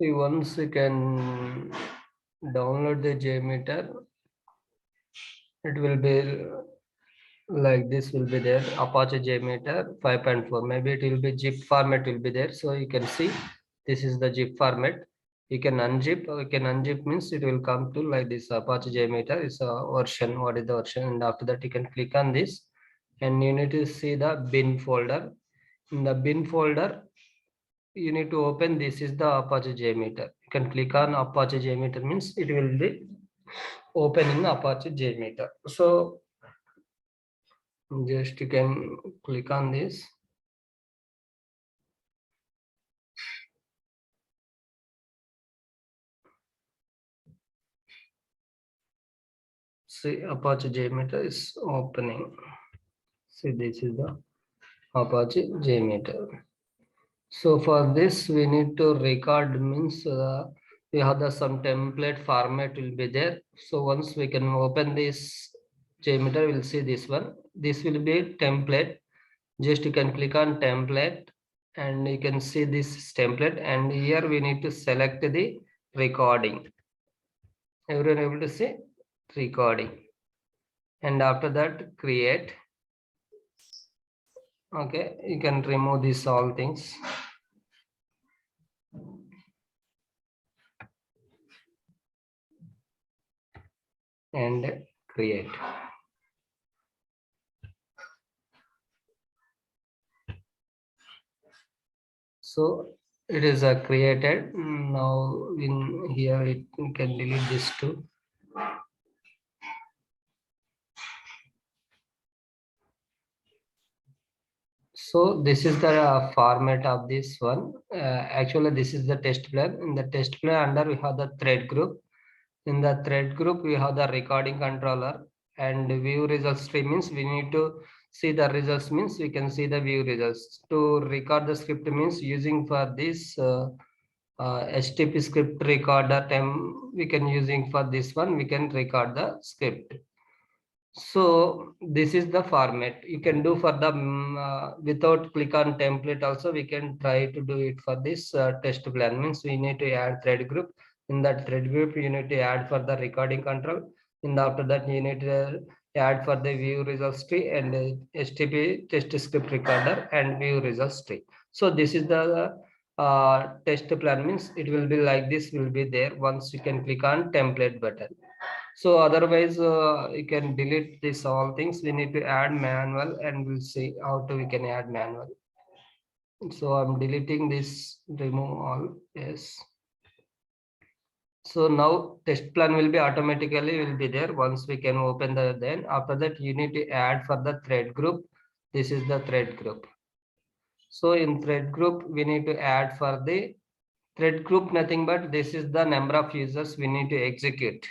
Once you can download the JMeter, it will be like this will be there, Apache JMeter 5.4. Maybe it will be zip format will be there. So you can see this is the zip format. You can unzip. You can unzip means it will come to like this. Apache JMeter is a version. What is the version? And after that you can click on this, and you need to see the bin folder. In the bin folder, you need to open this is the Apache JMeter. You can click on Apache JMeter means it will be open in Apache JMeter. So just you can click on this. See, Apache JMeter is opening. See, this is the Apache JMeter. So for this, we need to record means we have the some template format will be there. So once we can open this JMeter, we'll see this one. This will be template. Just you can click on template and you can see this template. And here we need to select the recording. Everyone able to see recording. And after that, create. Okay, you can remove these all things. And create. So it is created. Now in here it you can delete this too. So this is the format of this one. Actually, this is the test plan. In the test plan under we have the thread group. In the thread group, we have the recording controller, and view results stream means we need to see the results means we can see the view results. To record the script means using for this HTTP script recorder time we can using for this one, we can record the script. So this is the format you can do for the without click on template also we can try to do it for this test plan means we need to add thread group. In that thread group you need to add for the recording control. After that you need to add for the view results tree and HTTP test script recorder and view results tree. So this is the test plan means it will be like this will be there once you can click on template button. So otherwise, you can delete this all things. We need to add manual, and we'll see how to we can add manual. So I'm deleting this. Remove all. Yes. So now test plan will be automatically will be there once we can open the then after that you need to add for the thread group. This is the thread group. So in thread group we need to add for the thread group nothing but this is the number of users we need to execute.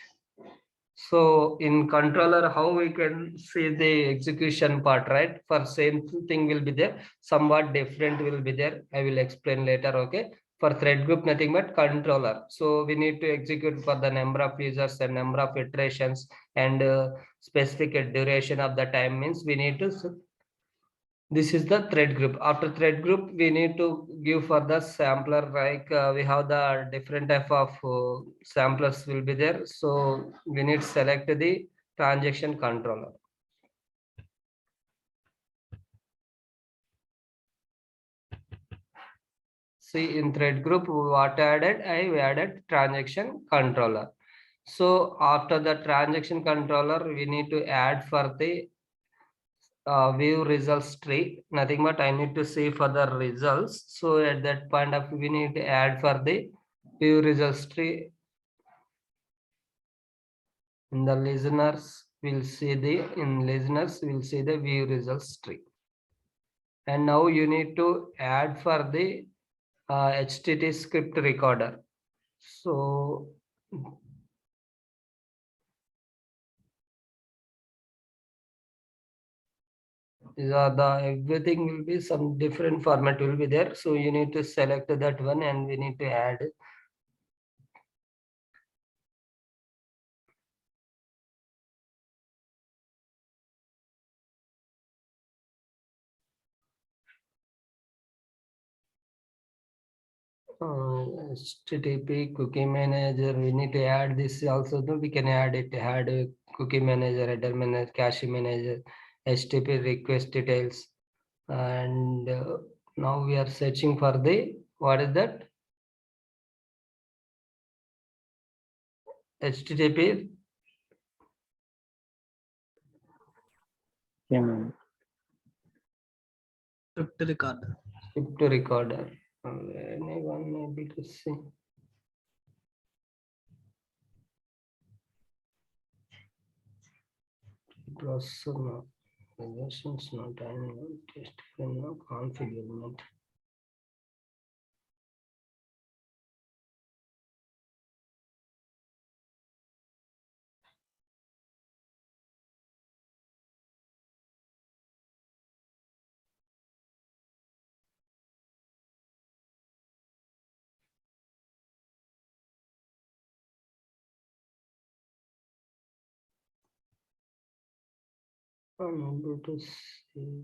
So in controller, how we can see the execution part, right? For same thing will be there, somewhat different will be there. I will explain later, okay? For thread group, nothing but controller. So we need to execute for the number of users and number of iterations and specific duration of the time means we need to this is the thread group. After thread group, we need to give for the sampler, like we have the different type of samplers will be there. So we need to select the transaction controller. See in thread group, what added? I added transaction controller. So after the transaction controller, we need to add for the view results tree. Nothing but I need to see for the results. So at that point of we need to add for the view results tree. In the listeners will see the view results tree. And now you need to add for the HTTP script recorder. So these are the everything will be some different format will be there. So you need to select that one and we need to add. HTTP cookie manager, we need to add this also. No, we can add it. Add a cookie manager, header manager, cache manager, HTTP request details, and now we are searching for the what is that? HTTP Script recorder. script recorder. Anyone able to see? Processor no. Versions not and test no configurement. Unable to see.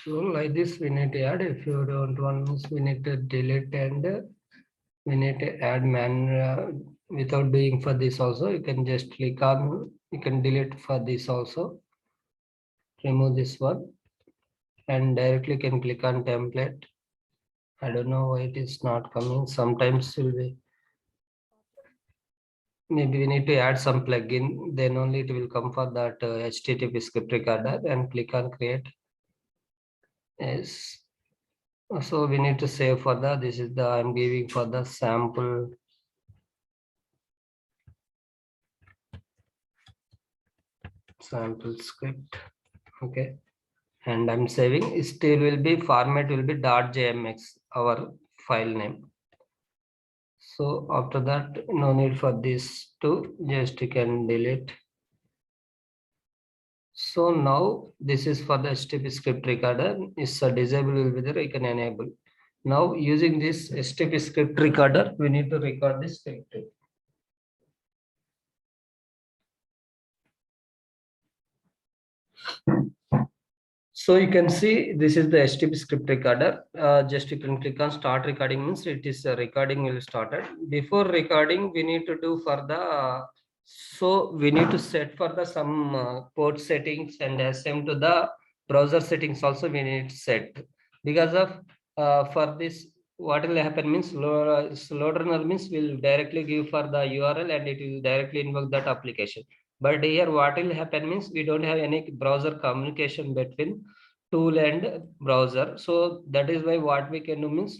So like this we need to add. If you don't want this, we need to delete and we need to add without doing for this also. You can just click on, you can delete for this also. Remove this one and directly can click on template. I don't know why it is not coming. Sometimes will be, maybe we need to add some plugin, then only it will come for that HTTP script recorder and click on create. Yes. So we need to save for the, this is the, I'm giving for the sample script. Okay. And I'm saving, still will be format will be .jmx, our file name. So after that, no need for this to, just you can delete. So now this is for the HTTP script recorder. Is a disable will be there, you can enable. Now using this HTTP script recorder, we need to record this script. So you can see this is the HTTP script recorder. Just you can click on start recording, means it is recording will started. Before recording, we need to do for the so we need to set for the some port settings and SM to the browser settings also we need to set, because of for this what will happen means load runner means will directly give for the URL and it will directly invoke that application. But here what will happen means we don't have any browser communication between tool and browser. So that is why what we can do means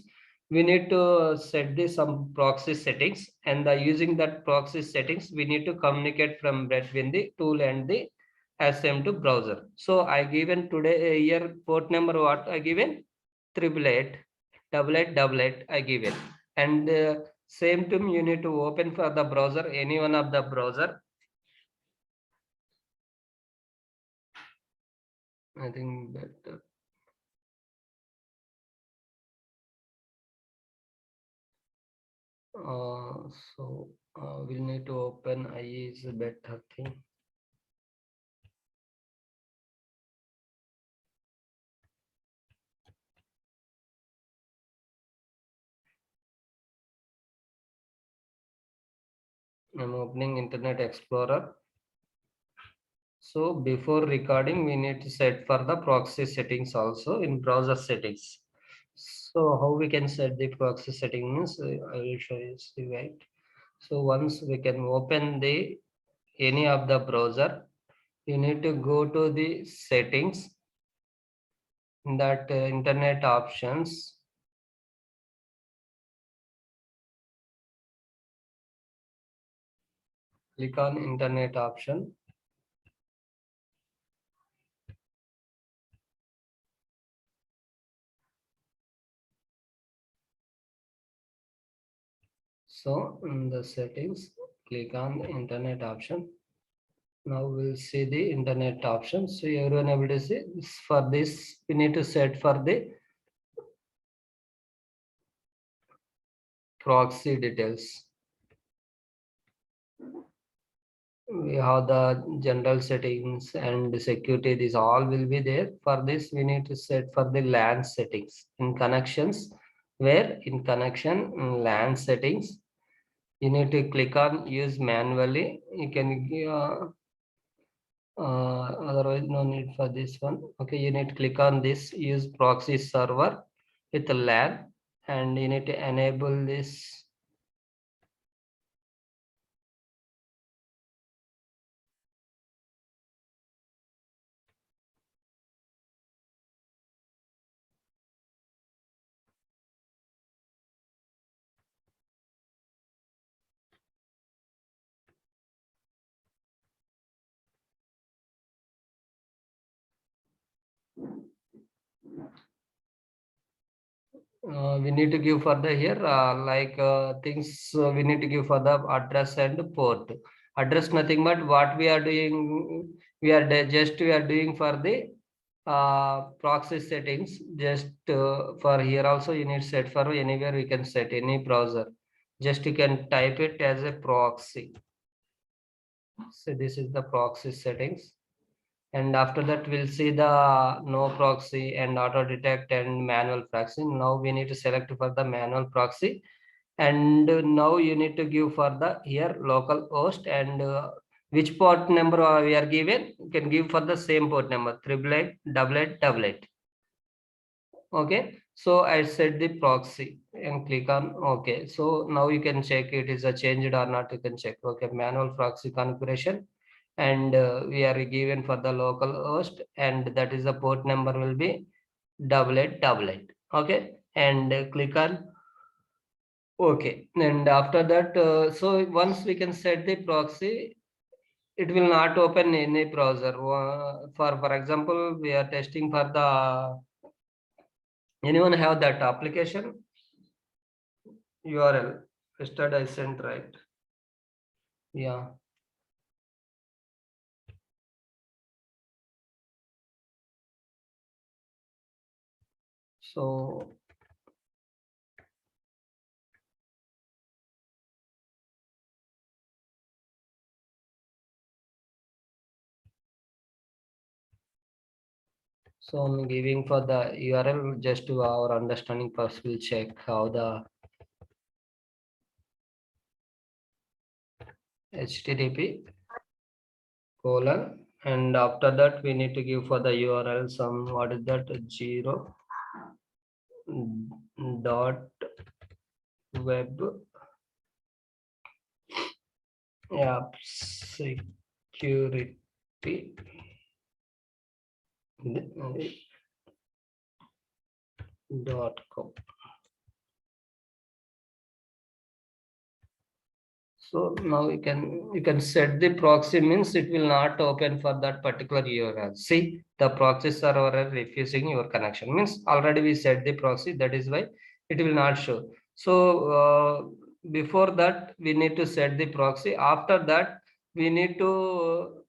we need to set this some proxy settings, and using that proxy settings we need to communicate from between the tool and the SM to browser. So I given today here port number what I given 888 I given, and same to you need to open for the browser any one of the browser. I think better. So we'll need to open IE is a better thing. I'm opening Internet Explorer. So before recording, we need to set for the proxy settings also in browser settings. So how we can set the proxy settings? I will show you. See, wait. So once we can open the any of the browser, you need to go to the settings in that internet options. Click on internet option. So in the settings, click on the internet option. Now we'll see the internet option. So everyone able to see for this, we need to set for the proxy details. We have the general settings and security. This all will be there. For this, we need to set for the LAN settings in connections. Where in connection in LAN settings, you need to click on use manually. You can otherwise no need for this one. Okay, you need to click on this use proxy server with LAN, and you need to enable this. We need to give for the here things we need to give for the address and port. Address nothing but what we are doing. We are doing for the proxy settings. Just for here also you need set for anywhere we can set any browser. Just you can type it as a proxy. So this is the proxy settings. And after that we'll see the no proxy and auto detect and manual proxy. Now we need to select for the manual proxy, and now you need to give for the here local host and which port number we are given. You can give for the same port number 888 okay. So I set the proxy and click on okay. So now you can check it is a changed or not. You can check okay manual proxy configuration, and we are given for the local host, and that is the port number will be 888 okay. And click on okay. And after that so once we can set the proxy, it will not open any browser. For example, we are testing for the anyone have that application URL yesterday I sent, right? Yeah. So I'm giving for the URL just to our understanding first. We'll check how the HTTP colon, and after that we need to give for the URL some what is that 0 dot web app security .com. So now you can set the proxy means it will not open for that particular URL. See, the proxy server is refusing your connection means already we set the proxy. That is why it will not show. So before that we need to set the proxy. After that we need to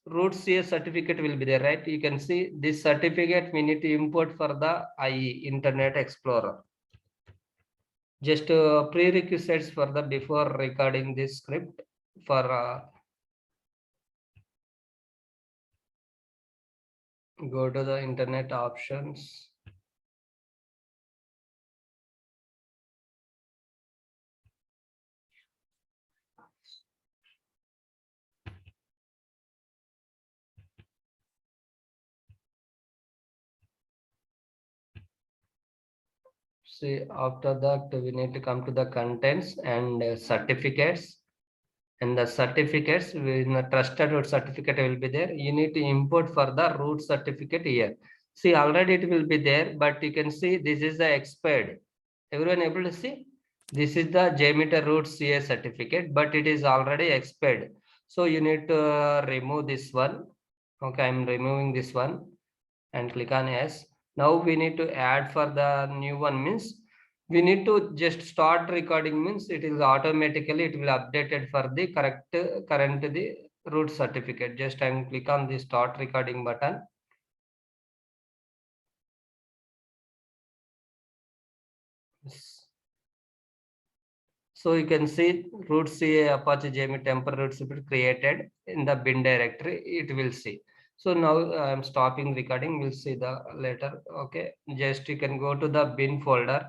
root CS certificate will be there, right? You can see this certificate we need to import for the IE Internet Explorer. Just prerequisites for the before recording this script for go to the internet options. See, after that, we need to come to the contents and certificates. And the certificates, in the trusted root certificate will be there. You need to import for the root certificate here. See, already it will be there, but you can see this is the expired. Everyone able to see? This is the JMeter root CA certificate, but it is already expired. So you need to remove this one. Okay, I'm removing this one and click on yes. Now we need to add for the new one, means we need to just start recording, means it is automatically it will updated for the correct current the root certificate. Just I'm click on the start recording button. So you can see root CA Apache JMeter temporary root certificate created in the bin directory. It will see. So now I'm stopping recording. We'll see the later. Okay, just you can go to the bin folder.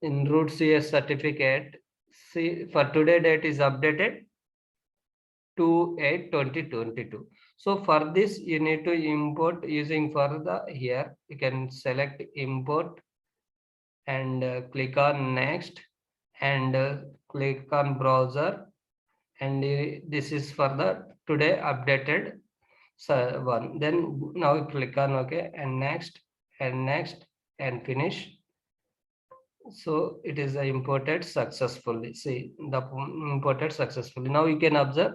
In root CS certificate, see for today date is updated 2/8/2022. So for this you need to import using for the here you can select import and click on next and click on browser and this is for the today updated one. Then now click on OK and next and finish. So it is imported successfully. See the imported successfully. Now you can observe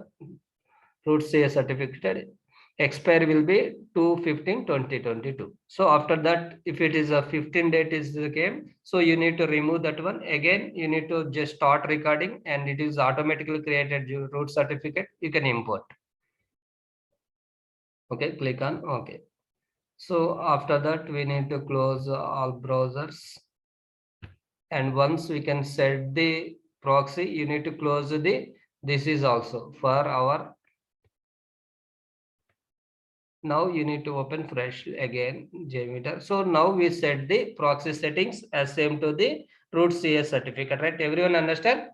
root CA certificate expire will be 2/15/2022. So after that, if it is a 15 date is the game, so you need to remove that one. Again, you need to just start recording and it is automatically created your root certificate. You can import. Okay, click on OK. So after that, we need to close all browsers. And once we can set the proxy, you need to close the this is also for our. Now you need to open fresh again JMeter. So now we set the proxy settings as same to the root CS certificate, right? Everyone understand?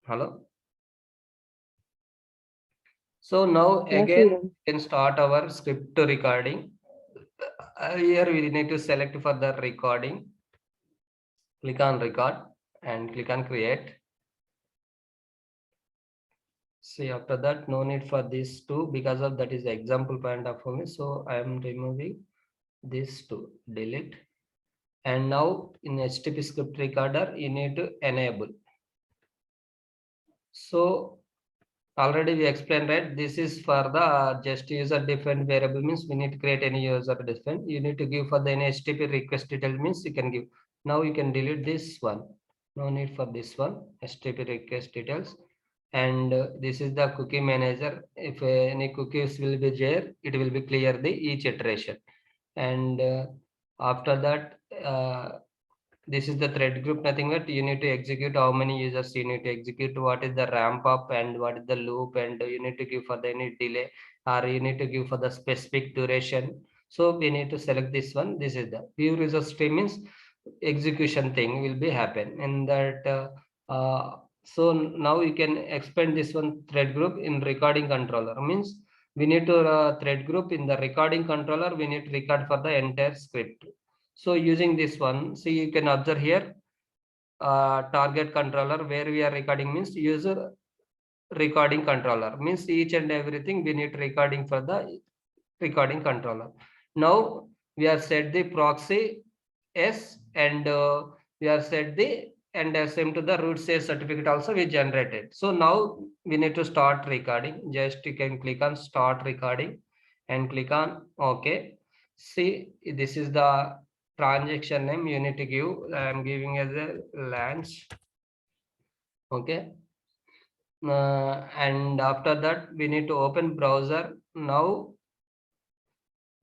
Hello. So now Yes, again Kiran. we can start our script recording. Here we need to select for the recording. Click on record and click on create. See, after that, no need for this two because of that is the example point of me. So I am removing this to delete. And now in HTTP script recorder, you need to enable. So already we explained, right? This is for the just user defined variable, means we need to create any user defined. You need to give for the HTTP request detail, means you can give. Now you can delete this one. No need for this one, HTTP request details. And this is the cookie manager. If any cookies will be there, it will be clear the each iteration. And after that, this is the thread group, nothing but you need to execute how many users you need to execute, what is the ramp up and what is the loop, and you need to give for the any delay or you need to give for the specific duration. So we need to select this one. This is the view result stream, means execution thing will be happen in that. So now you can expand this one thread group in recording controller, means we need to thread group in the recording controller. We need to record for the entire script. So using this one, see you can observe here target controller where we are recording, means user recording controller, means each and everything we need recording for the recording controller. Now we are set the proxy S and we are set the and same to the root save certificate also we generated. So now we need to start recording. Just you can click on start recording and click on OK. See, this is the transaction name you need to give. I am giving as a launch. Okay. And after that we need to open browser. Now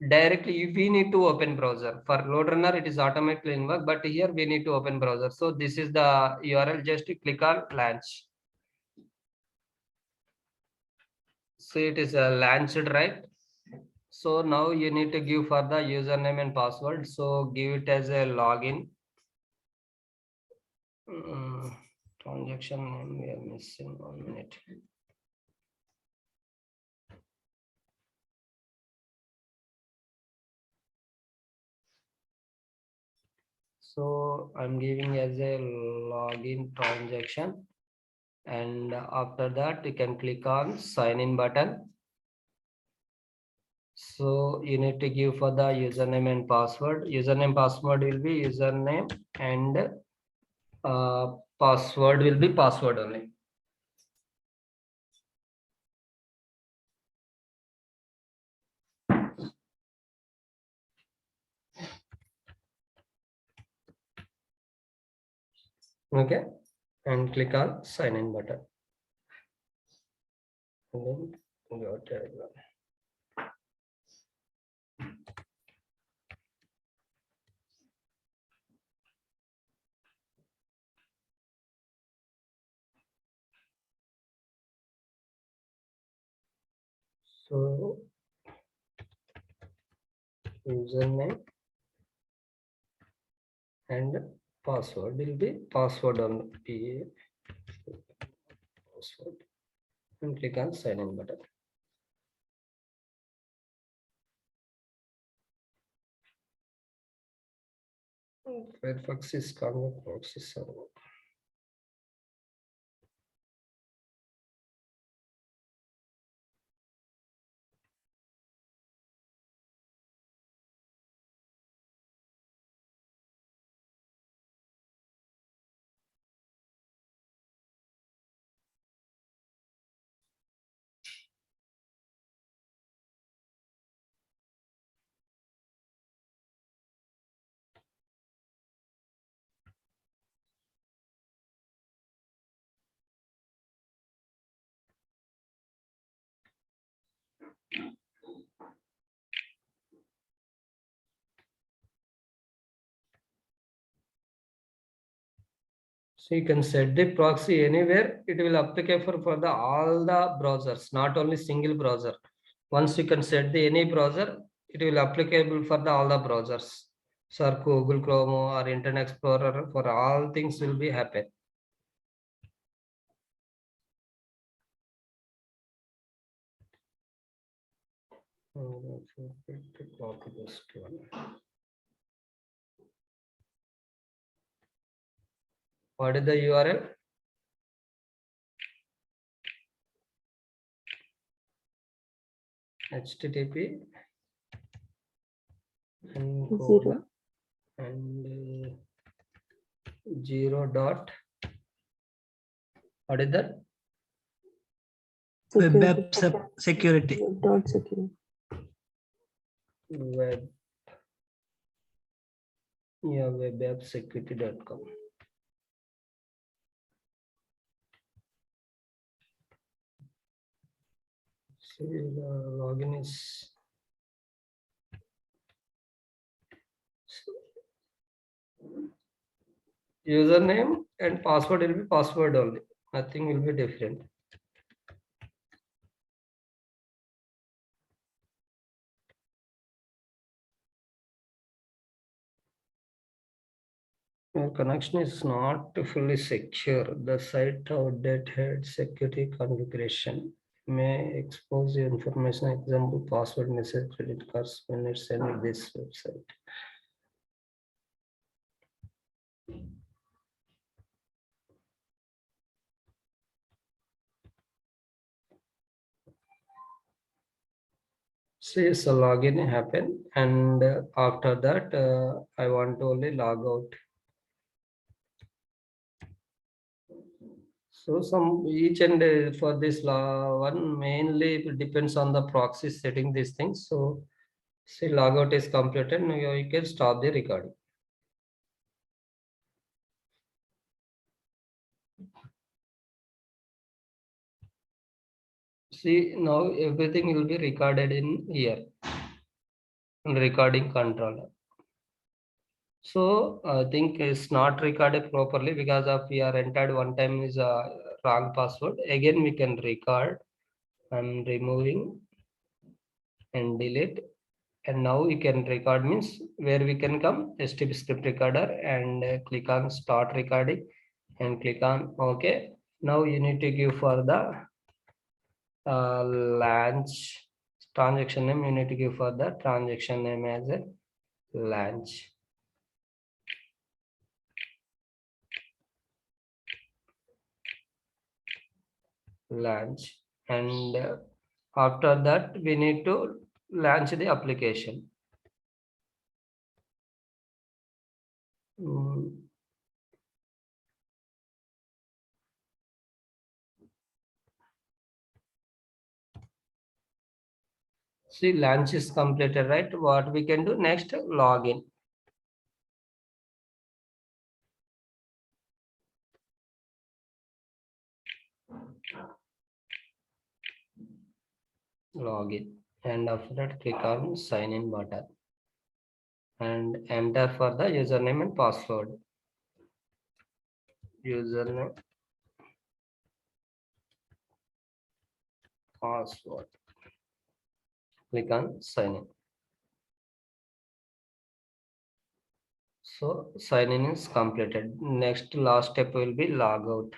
directly we need to open browser. For load runner it is automatically invoke, but here we need to open browser. So this is the URL. Just click on launch. So it is launched, right? So now you need to give for the username and password. So give it as a login. Transaction name we are missing 1 minute. So I'm giving as a login transaction, and after that you can click on sign in button. So you need to give for the username and password. Username password will be username, and password will be password only. Okay, and click on sign in button. And then go to everyone. So username and password will be password on password, and click on sign in button. Firefox is called proxy server. So you can set the proxy anywhere. It will apply for the all the browsers, not only single browser. Once you can set the any browser, it will applicable for the all the browsers. So Google Chrome or Internet Explorer, for all things will be happen. Copy this one. What is the URL? HTTP and colon and 0 dot. What is that? Web app security. Dot security. Web. Yeah, webappsecurity.com. See, the login is username and password will be password only. Nothing will be different. Your connection is not fully secure. The site outdated security configuration may expose your information. Example, password, message, credit cards when it's sent this website. See, so login happen, and after that, I want to only log out. So some each and for this one mainly it depends on the proxy setting these things. So see, logout is completed. Now you can stop the recording. See, now everything will be recorded in here, recording controller. So I think it's not recorded properly because of we are entered one time is a wrong password. Again we can record. I'm removing and delete, and now we can record means where we can come STP script recorder and click on start recording and click on OK. Now you need to give for the launch transaction name. You need to give for the transaction name as a launch. launch, and after that we need to launch the application. Mm, See, launch is completed, right? What we can do next? Login. Login. And after that, click on sign in button and enter for the username and password. Username, password. Click on sign in. So sign in is completed. Next, last step will be log out.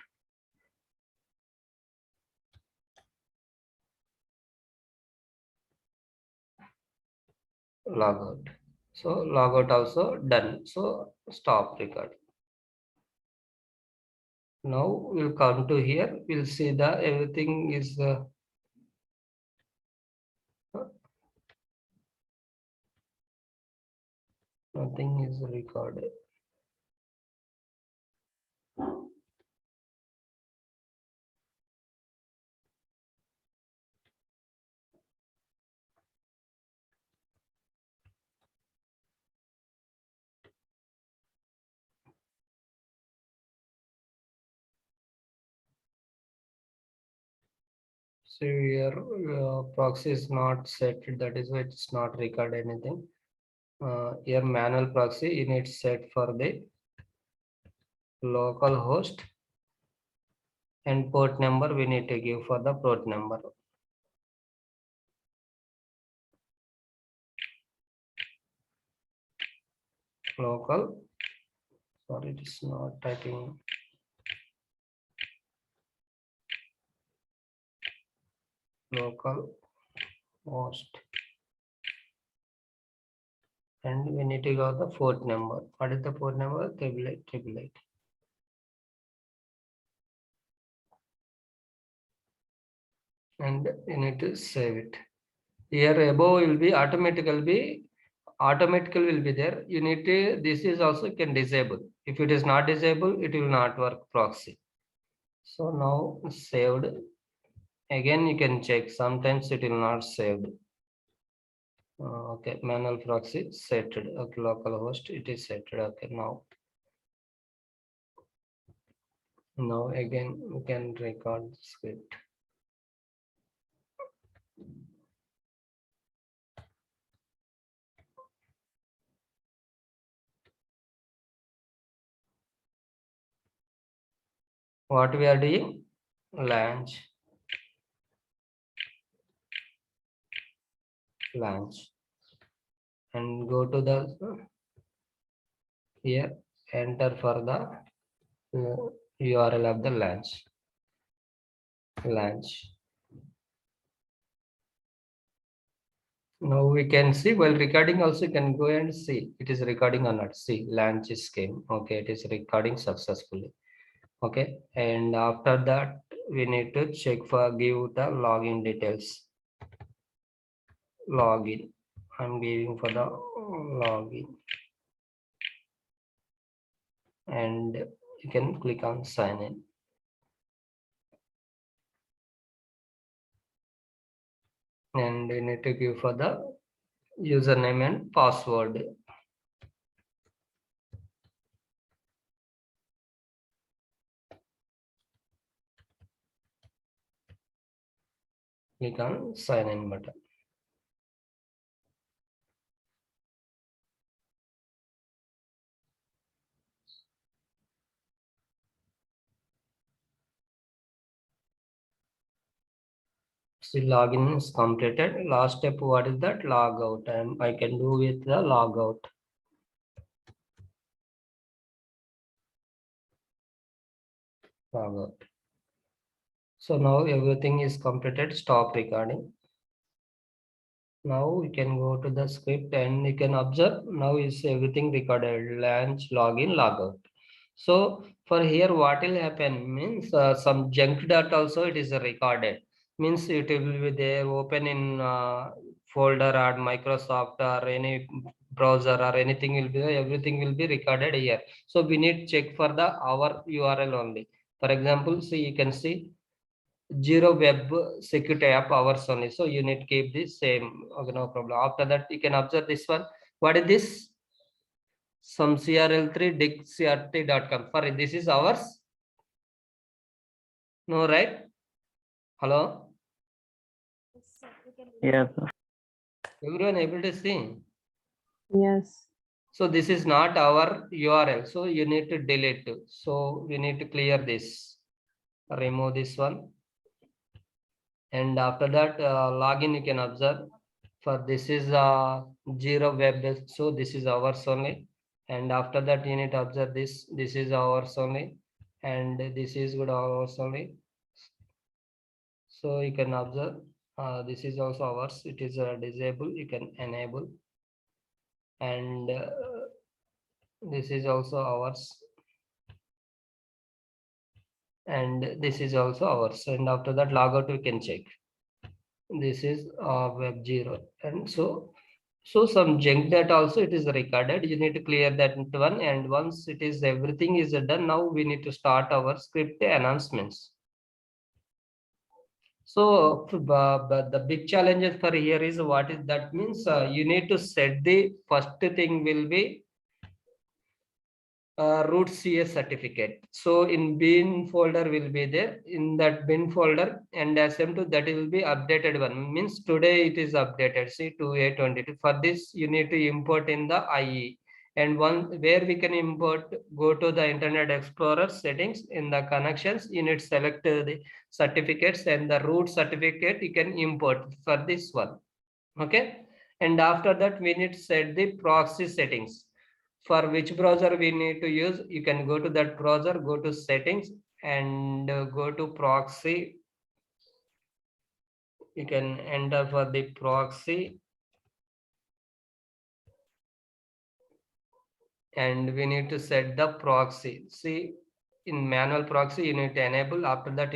Log out. So log out also done. So stop record. Now we'll come to here. We'll see the everything is nothing is recorded. So your proxy is not set. That is why it's not record anything. Your manual proxy you need set for the local host, and port number we need to give for the port number. Local, sorry, it is not typing. Local host, and we need to go the port number. What is the port number? 888. And you need to save it. Here above will be automatically there. You need to, this is also can disable. If it is not disabled, it will not work proxy. So now saved. Again you can check. Sometimes it will not saved. Okay, manual proxy set. Okay, local host it is set. Okay, now again we can record the script. What we are doing? Launch. And go to the here, enter for the URL of the launch. Now we can see while recording also you can go and see it is recording or not. See, launch is came. Okay, it is recording successfully. Okay, and after that we need to check for give the login details. Login. I'm giving for the login, and you can click on sign in. And you need to give for the username and password. Click on sign in button. See, login is completed. Last step, what is that? Log out. And I can do with the log out. Log out. So now everything is completed. Stop recording. Now we can go to the script and you can observe now is everything recorded. Launch, login, log out. So For here, what will happen means some junk data also it is recorded. Means it will be there open in folder or Microsoft or any browser or anything will be there, everything will be recorded here. So we need check for the our URL only. For example, see you can see zero web security app hours only. So you need to keep this same. Okay, no problem. After that, you can observe this one. What is this? Some CRL3 digcrt.com. For this is ours. No, right? Hello? Yes. Everyone able to see? Yes. So this is not our URL. So you need to delete. So we need to clear this. Remove this one. And after that, login you can observe. For this is zero web. So this is ours only. And after that, you need to observe this. This is ours only. And this is good ours only. So you can observe this is also ours. It is disable. You can enable. And this is also ours. And this is also ours. And after that, logout we can check. This is web 0. And so some junk data also it is recorded. You need to clear that one. And once it is everything is done, now we need to start our script announcements. So but the big challenges for here is what is that means you need to set the first thing will be root CS certificate. So in bin folder will be there in that bin folder, and SM2 that will be updated one means today it is updated. See 2822. For this you need to import in the IE, and one where we can import, go to the Internet Explorer settings. In the connections you need to select the certificates, and the root certificate you can import for this one. Okay, and after that we need to set the proxy settings. For which browser we need to use, you can go to that browser, go to settings, and go to proxy. You can enter for the proxy, and we need to set the proxy. See, in manual proxy you need to enable. After that